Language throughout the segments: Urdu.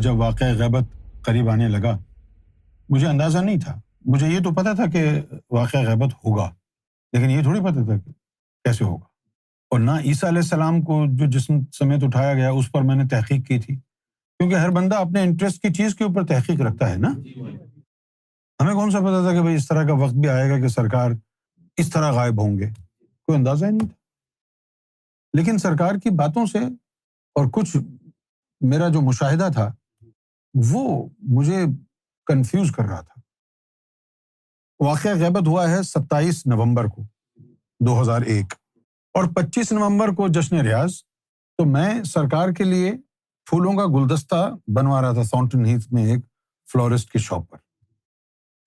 جب واقعہ غیبت قریب آنے لگا مجھے اندازہ نہیں تھا، مجھے یہ تو پتہ تھا کہ واقعہ غیبت ہوگا، لیکن یہ تھوڑی پتہ تھا کہ کیسے ہوگا۔ اور نہ عیسیٰ علیہ السلام کو جو جسم سمیت اٹھایا گیا اس پر میں نے تحقیق کی تھی، کیونکہ ہر بندہ اپنے انٹرسٹ کی چیز کے اوپر تحقیق رکھتا ہے نا۔ ہمیں کون سا پتہ تھا کہ بھائی اس طرح کا وقت بھی آئے گا کہ سرکار اس طرح غائب ہوں گے، کوئی اندازہ ہی نہیں تھا۔ لیکن سرکار کی باتوں سے اور کچھ میرا جو مشاہدہ تھا وہ مجھے کنفیوز کر رہا تھا۔ واقعہ غیبت ہوا ہے 27 نومبر کو 2001 اور 25 نومبر کو جشن ریاض، تو میں سرکار کے لیے پھولوں کا گلدستہ بنوا رہا تھا تھارنٹن ہیتھ میں ایک فلورسٹ کی شاپ پر۔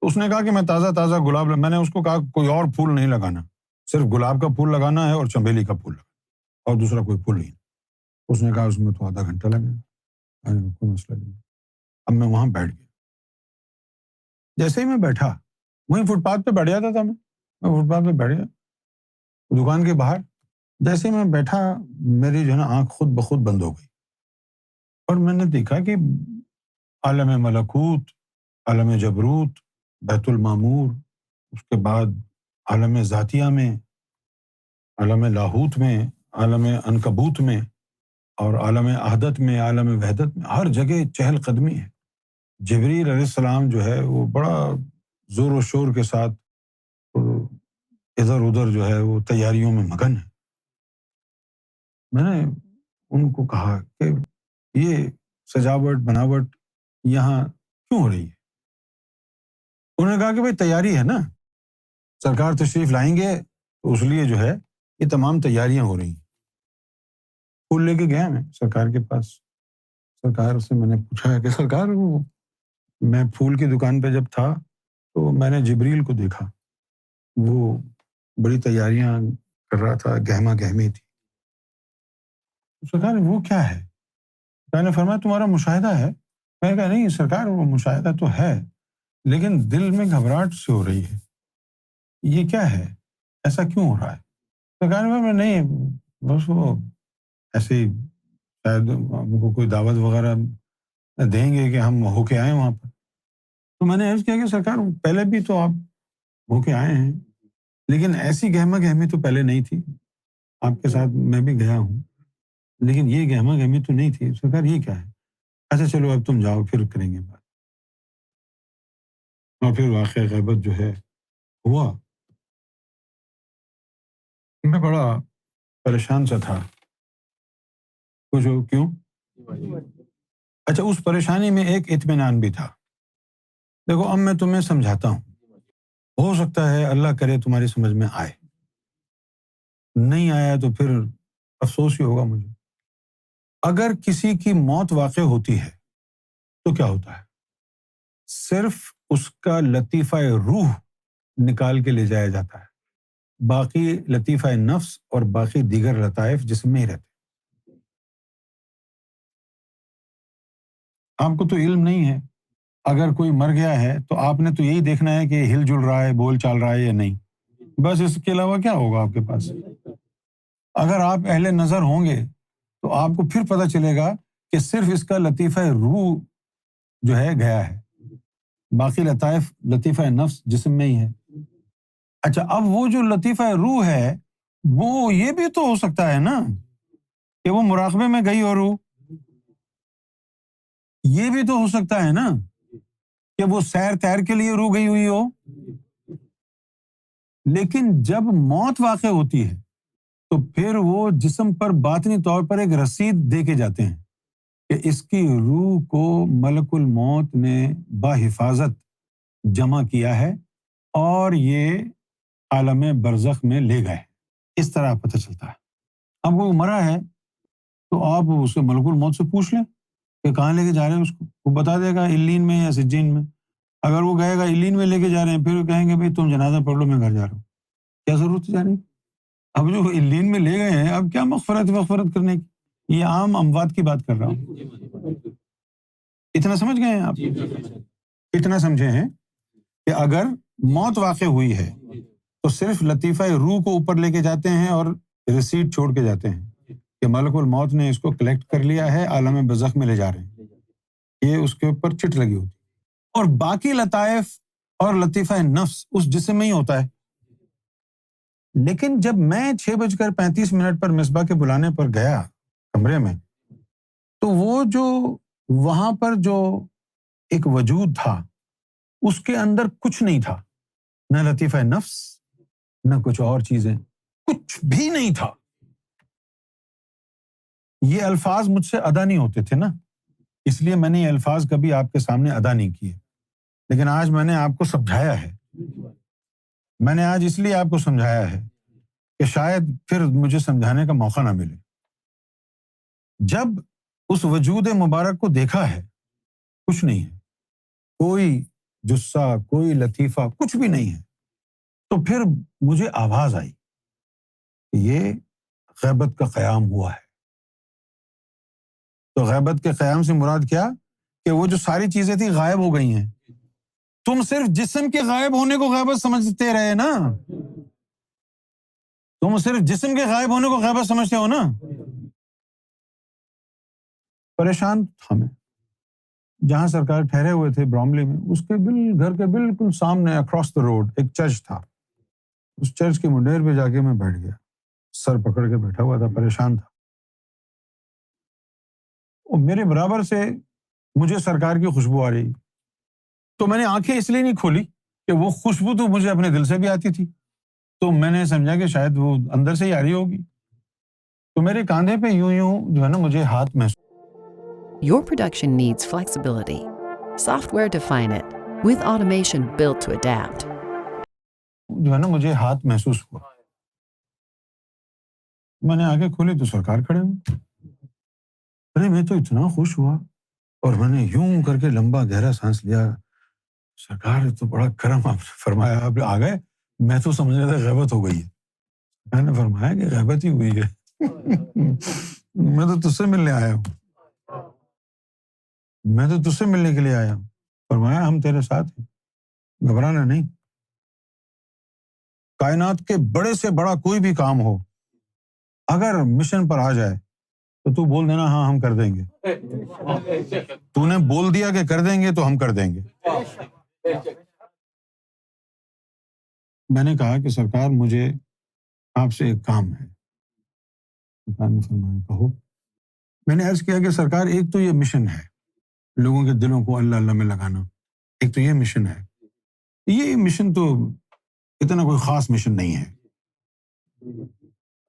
اس نے کہا کہ میں تازہ گلاب میں نے اس کو کہا کوئی اور پھول نہیں لگانا، صرف گلاب کا پھول لگانا ہے اور چمیلی کا پھول لگانا اور دوسرا کوئی پھول نہیں۔ اس نے کہا اس میں تو آدھا گھنٹہ لگے گا، کوئی مسئلہ نہیں۔ اب میں وہاں بیٹھ گیا، جیسے ہی میں بیٹھا وہیں فٹ پاتھ پہ بیٹھ جاتا تھا، میں فٹ پاتھ پہ بیٹھ گیا دکان کے باہر۔ جیسے ہی میں بیٹھا میری جو ہے نا آنکھ خود بخود بند ہو گئی اور میں نے دیکھا کہ عالم ملکوت، عالم جبروت، بیت المعمور، اس کے بعد عالم ذاتیہ میں، عالم لاہوت میں، عالم عنکبوت میں اور عالم احدت میں، عالم وحدت میں، ہر جگہ چہل قدمی ہے۔ جبریل علیہ السلام جو ہے وہ بڑا زور و شور کے ساتھ ادھر ادھر جو ہے وہ تیاریوں میں مگن ہے۔ میں نے ان کو کہا کہ یہ سجاوٹ بناوٹ یہاں کیوں ہو رہی ہے؟ انہوں نے کہا کہ بھائی تیاری ہے نا، سرکار تشریف لائیں گے تو اس لیے جو ہے یہ تمام تیاریاں ہو رہی ہیں۔ پھول لے کے گیا میں سرکار کے پاس۔ سرکار سے میں نے پوچھا کہ سرکار وہ میں پھول کی دکان پہ جب تھا تو میں نے جبریل کو دیکھا، وہ بڑی تیاریاں کر رہا تھا، گہما گہمی تھی۔ سرکار وہ کیا ہے؟ میں نے فرمایا تمہارا مشاہدہ ہے؟ میں نے کہا نہیں سرکار وہ مشاہدہ تو ہے لیکن دل میں گھبراہٹ سے ہو رہی ہے، یہ کیا ہے، ایسا کیوں ہو رہا ہے؟ سرکار میں نہیں بس وہ ایسے ہی شاید ہم کو کوئی دعوت وغیرہ دیں گے کہ ہم ہو کے آئیں وہاں پر۔ تو میں نے عرض کیا کہ سرکار پہلے بھی تو آپ ہو کے آئے ہیں لیکن ایسی گہما گہمی تو پہلے نہیں تھی، آپ کے ساتھ میں بھی گیا ہوں لیکن یہ گہما گہمی تو نہیں تھی۔ سرکار یہ کیا ہے؟ اچھا چلو اب تم جاؤ پھر کریں گے بات۔ اور پھر واقعہ غیبت جو ہے ہوا۔ میں بڑا پریشان سا تھا، کچھ کیوں؟ اچھا اس پریشانی میں ایک اطمینان بھی تھا۔ دیکھو اب میں تمہیں سمجھاتا ہوں، ہو سکتا ہے اللہ کرے تمہاری سمجھ میں آئے، نہیں آیا تو پھر افسوس ہی ہوگا مجھے۔ اگر کسی کی موت واقع ہوتی ہے تو کیا ہوتا ہے؟ صرف اس کا لطیفہ روح نکال کے لے جایا جاتا ہے، باقی لطیفہ نفس اور باقی دیگر لطائف جسم میں ہی رہتے۔ آپ کو تو علم نہیں ہے، اگر کوئی مر گیا ہے تو آپ نے تو یہی دیکھنا ہے کہ ہل جل رہا ہے، بول چال رہا ہے یا نہیں، بس اس کے علاوہ کیا ہوگا آپ کے پاس؟ اگر آپ اہل نظر ہوں گے تو آپ کو پھر پتہ چلے گا کہ صرف اس کا لطیفہ روح جو ہے گیا ہے، باقی لطائف لطیفہ نفس جسم میں ہی ہے۔ اچھا اب وہ جو لطیفہ روح ہے وہ یہ بھی تو ہو سکتا ہے نا کہ وہ مراقبے میں گئی ہو روح، یہ بھی تو ہو سکتا ہے نا کہ وہ سیر تیر کے لیے روح گئی ہوئی ہو۔ لیکن جب موت واقع ہوتی ہے تو پھر وہ جسم پر باطنی طور پر ایک رسید دے کے جاتے ہیں کہ اس کی روح کو ملک الموت نے بحفاظت جمع کیا ہے اور یہ عالم برزخ میں لے گئے۔ اس طرح پتہ چلتا ہے۔ اب وہ مرا ہے تو آپ اسے ملک الموت سے پوچھ لیں کہ کہاں لے کے جا رہے ہیں اس کو، وہ بتا دے گا علین میں یا سجین میں۔ اگر وہ کہے گا علین میں لے کے جا رہے ہیں پھر وہ کہیں گے بھائی تم جنازہ پڑھ لو میں گھر جا رہا ہوں، کیا ضرورت ہے جانے کی؟ اب جو علین میں لے گئے ہیں اب کیا مغفرت کرنے کی، یہ عام اموات کی بات کر رہا ہوں۔ اتنا سمجھ گئے ہیں آپ؟ اتنا سمجھے ہیں کہ اگر موت واقع ہوئی ہے تو صرف لطیفہ روح کو اوپر لے کے جاتے ہیں اور ریسیٹ چھوڑ کے جاتے ہیں کہ ملک الموت نے اس کو کلیکٹ کر لیا ہے، عالم برزخ میں لے جا رہے ہیں۔ یہ اس کے اوپر چٹ لگی ہوتی ہے، اور باقی لطائف اور لطیفہ نفس اس جسم میں ہی ہوتا ہے. لیکن جب میں 6:35 پر مصباح کے بلانے پر گیا کمرے میں، تو وہ جو وہاں پر جو ایک وجود تھا اس کے اندر کچھ نہیں تھا، نہ لطیفہ نفس، نہ کچھ اور چیزیں، کچھ بھی نہیں تھا. یہ الفاظ مجھ سے ادا نہیں ہوتے تھے نا، اس لیے میں نے یہ الفاظ کبھی آپ کے سامنے ادا نہیں کیے، لیکن آج میں نے آپ کو سمجھایا ہے. میں نے آج اس لیے آپ کو سمجھایا ہے کہ شاید پھر مجھے سمجھانے کا موقع نہ ملے. جب اس وجود مبارک کو دیکھا ہے، کچھ نہیں ہے، کوئی جثہ، کوئی لطیفہ، کچھ بھی نہیں ہے، تو پھر مجھے آواز آئی کہ یہ غیبت کا قیام ہوا ہے. تو غیبت کے قیام سے مراد کیا؟ کہ وہ جو ساری چیزیں تھیں غائب ہو گئی ہیں. تم صرف جسم کے غائب ہونے کو غیبت سمجھتے رہے نا، تم صرف جسم کے غائب ہونے کو غیبت سمجھتے ہو نا. پریشان تھا میں. جہاں سرکار ٹھہرے ہوئے تھے براملی میں، اس کے گھر کے بالکل سامنے اکراس دا روڈ ایک چرچ تھا. اس چرچ کے منڈیر پہ جا کے میں بیٹھ گیا، سر پکڑ کے بیٹھا ہوا تھا، پریشان تھا. اور میرے برابر سے مجھے سرکار کی خوشبو آ رہی، تو میں نے آنکھیں اس لیے نہیں کھولی کہ وہ خوشبو تو مجھے اپنے دل سے بھی آتی تھی، تو میں نے سمجھا کہ شاید وہ اندر سے ہی آ رہی ہوگی. تو میرے کاندھے پہ یوں یوں جو ہے نا مجھے ہاتھ محسوس. Your production needs flexibility. Software define it, with automation built to adapt. جو ہے نا مجھے ہاتھ محسوس ہوا. میں نے آنکھیں کھولی تو سرکار کھڑے ہوئے. ارے میں تو اتنا خوش ہوا اور میں نے یوں کر کے لمبا گہرا سانس لیا. سرکار تو بڑا کرم آپ نے فرمایا، آپ آ گئے. میں تو سمجھ رہا تھا غیبت ہو گئی ہے. میں نے فرمایا کہ غیبت ہی ہوئی ہے. میں تو تجھ سے ملنے آیا ہوں، میں تو تجھ سے ملنے کے لیے آیا ہوں. فرمایا ہم تیرے ساتھ ہیں، گھبرانا نہیں. کائنات کے بڑے سے بڑا کوئی بھی کام ہو، اگر مشن پر آ جائے تو تو بول دینا ہاں ہم کر دیں گے. تو نے بول دیا کہ کر دیں گے تو ہم کر دیں گے. میں نے کہا کہ سرکار مجھے آپ سے ایک کام ہے. سرکار نے فرمایا کہو. میں نے عرض کیا کہ سرکار ایک تو یہ مشن ہے لوگوں کے دلوں کو اللہ اللہ میں لگانا، ایک تو یہ مشن ہے. یہ مشن تو اتنا کوئی خاص مشن نہیں ہے.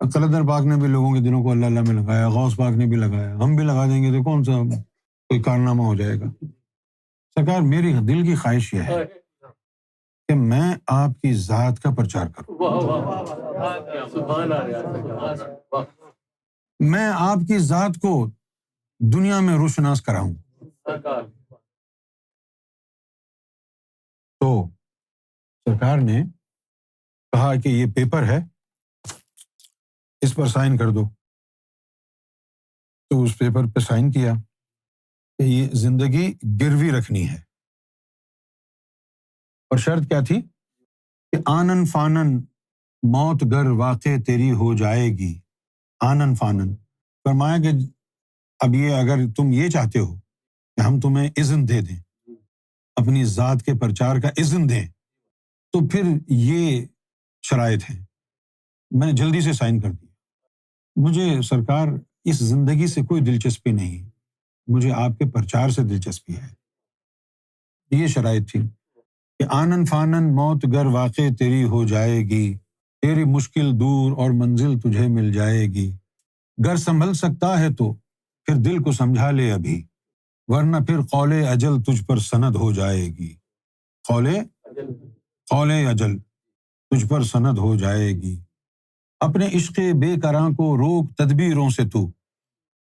قلندر پاک نے بھی لوگوں کے دلوں کو اللہ اللہ میں لگایا، غوث پاک نے بھی لگایا، ہم بھی لگا دیں گے تو کون سا کوئی کارنامہ ہو جائے گا. سرکار میری دل کی خواہش یہ ہے کہ میں آپ کی ذات کا پرچار کروں، میں آپ کی ذات کو دنیا میں روشناس کراؤں. تو سرکار نے کہا کہ یہ پیپر ہے، اس پر سائن کر دو. تو اس پیپر پہ سائن کیا کہ یہ زندگی گروی رکھنی ہے. اور شرط کیا تھی کہ آنن فانن موت گر واقع تیری ہو جائے گی. آنن فانن فرمایا کہ اب یہ اگر تم یہ چاہتے ہو کہ ہم تمہیں اذن دے دیں، اپنی ذات کے پرچار کا اذن دیں، تو پھر یہ شرائط ہیں. میں نے جلدی سے سائن کر دیا. مجھے سرکار اس زندگی سے کوئی دلچسپی نہیں، مجھے آپ کے پرچار سے دلچسپی ہے. یہ شرائط تھی کہ آنن فانن موت گر واقع تیری ہو جائے گی، تیری مشکل دور اور منزل تجھے مل جائے گی. گر سنبھل سکتا ہے تو پھر دل کو سمجھا لے ابھی، ورنہ پھر قول اجل تجھ پر سند ہو جائے گی. قول اجل تجھ پر سند ہو جائے گی. اپنے عشق بے کراں کو روک تدبیروں سے تو،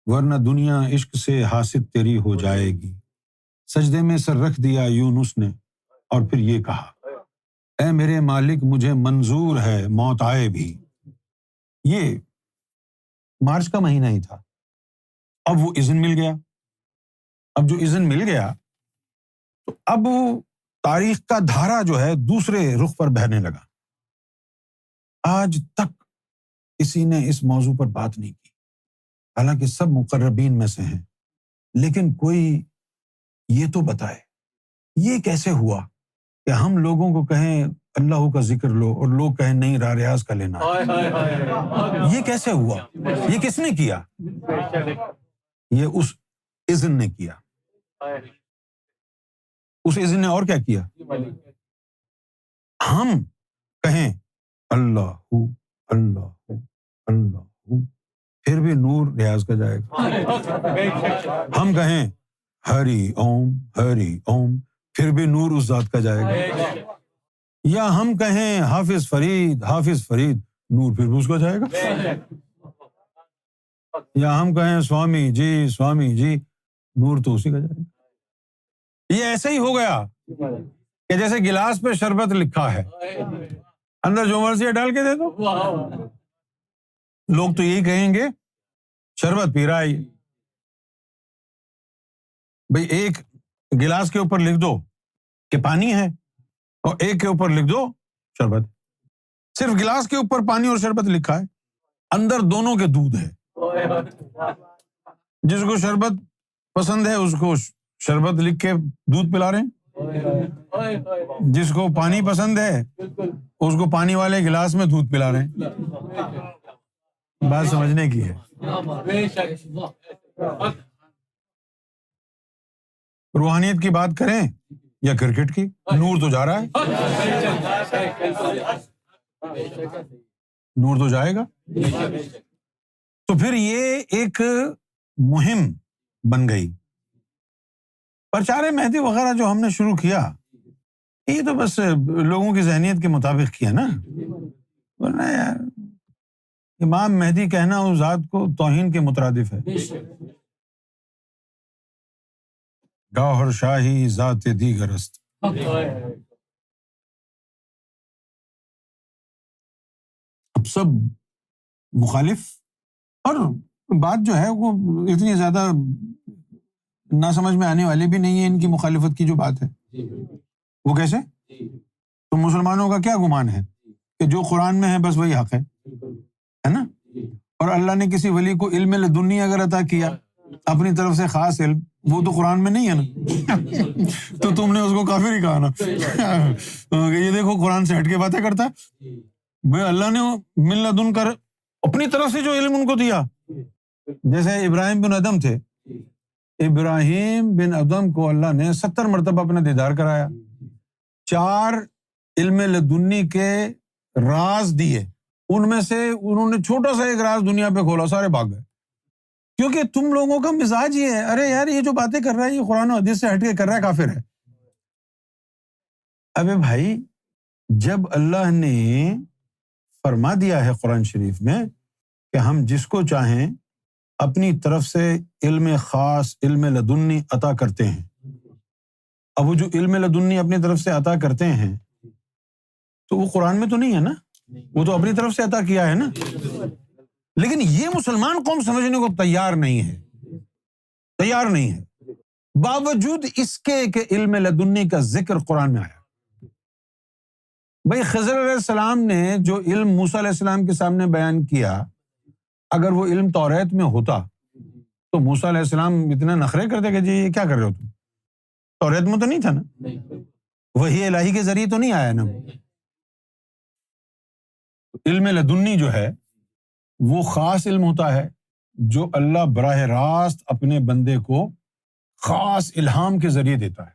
ورنہ دنیا عشق سے حاسد تیری ہو جائے گی. سجدے میں سر رکھ دیا یونس نے اور پھر یہ کہا، اے میرے مالک مجھے منظور ہے موت آئے بھی. یہ مارچ کا مہینہ ہی تھا. اب وہ اذن مل گیا. اب جو اذن مل گیا تو اب تاریخ کا دھارا جو ہے دوسرے رخ پر بہنے لگا. آج تک کسی نے اس موضوع پر بات نہیں کی، حالانکہ سب مقربین میں سے ہیں، لیکن کوئی یہ تو بتائے یہ کیسے ہوا کہ ہم لوگوں کو کہیں اللہ کا ذکر لو اور لوگ کہیں نہیں ریاض کا لینا ہے؟ یہ کیسے ہوا؟ یہ کس نے کیا؟ یہ اس اذن نے کیا. اس اذن نے اور کیا کیا؟ ہم کہیں اللہ اللہ اللہ پھر بھی نور ریاض کا جائے گا. ہم کہیں ہری اوم پھر بھی نور اس ذات کا جائے گا. یا ہم کہیں حافظ فرید نور پھر بھی اس کا جائے گا. یا ہم کہیں سوامی جی نور تو اسی کا جائے گا. یہ ایسے ہی ہو گیا کہ جیسے گلاس پہ شربت لکھا ہے, اندر جو مرضی ڈال کے دے دو. لوگ تو یہی کہیں گے شربت پی رہا ہے. بھئی ایک گلاس کے اوپر لکھ دو کہ پانی ہے اور ایک کے اوپر لکھ دو شربت. صرف گلاس کے اوپر پانی اور شربت لکھا ہے, اندر دونوں کے دودھ ہے. جس کو شربت پسند ہے اس کو شربت لکھ کے دودھ پلا رہے ہیں, جس کو پانی پسند ہے اس کو پانی والے گلاس میں دودھ پلا رہے ہیں. بات سمجھنے کی ہے. روحانیت کی بات کریں یا کرکٹ کی, نور تو جا رہا ہے, نور تو جائے گا. تو پھر یہ ایک مہم بن گئی. پرچار مہدی وغیرہ جو ہم نے شروع کیا, یہ تو بس لوگوں کی ذہنیت کے مطابق کیا نا, ورنہ یار امام مہدی کہنا اس ذات کو توہین کے مترادف ہے. گوہر شاہی ذات دیگر است. اب سب مخالف, اور بات جو ہے وہ اتنی زیادہ نہ سمجھ میں آنے والی بھی نہیں ہے. ان کی مخالفت کی جو بات ہے وہ کیسے, تو مسلمانوں کا کیا گمان ہے کہ جو قرآن میں ہے بس وہی حق ہے نا. اور اللہ نے کسی ولی کو علم لدنی اگر عطا کیا اپنی طرف سے خاص علم, وہ تو قرآن میں نہیں ہے نا, تو تم نے اس کو کافر ہی کہا نا. یہ دیکھو قرآن سے ہٹ کے باتیں کرتا ہے. بھائی اللہ نے من لدن کر اپنی طرف سے جو علم ان کو دیا, جیسے ابراہیم بن ادم تھے, ابراہیم بن ادم کو اللہ نے 70 مرتبہ اپنا دیدار کرایا, 4 علم لدنی کے راز دیے, ان میں سے انہوں نے چھوٹا سا ایک راز دنیا پہ کھولا, سارے بھاگ گئے. کیونکہ تم لوگوں کا مزاج یہ ہے, ارے یار یہ جو باتیں کر رہا ہے یہ قرآن و حدیث سے ہٹ کے کر رہا ہے, کافر ہے. ابے بھائی جب اللہ نے فرما دیا ہے قرآن شریف میں کہ ہم جس کو چاہیں اپنی طرف سے علم خاص علم لدنی عطا کرتے ہیں, اب وہ جو علم لدنی اپنی طرف سے عطا کرتے ہیں تو وہ قرآن میں تو نہیں ہے نا, وہ تو اپنی طرف سے عطا کیا ہے نا. لیکن یہ مسلمان قوم سمجھنے کو تیار نہیں ہے, باوجود اس کے کہ علم لدنی کا ذکر قرآن میں آیا. بھائی خضر علیہ السلام نے جو علم موسیٰ علیہ السلام کے سامنے بیان کیا, اگر وہ علم توریت میں ہوتا تو موسیٰ علیہ السلام اتنے نخرے کرتے کہ جی یہ کیا کر رہے ہو تم, توریت میں تو نہیں تھا نا, وحی الہی کے ذریعے تو نہیں آیا نا. علم لدنی جو ہے وہ خاص علم ہوتا ہے جو اللہ براہ راست اپنے بندے کو خاص الہام کے ذریعے دیتا ہے.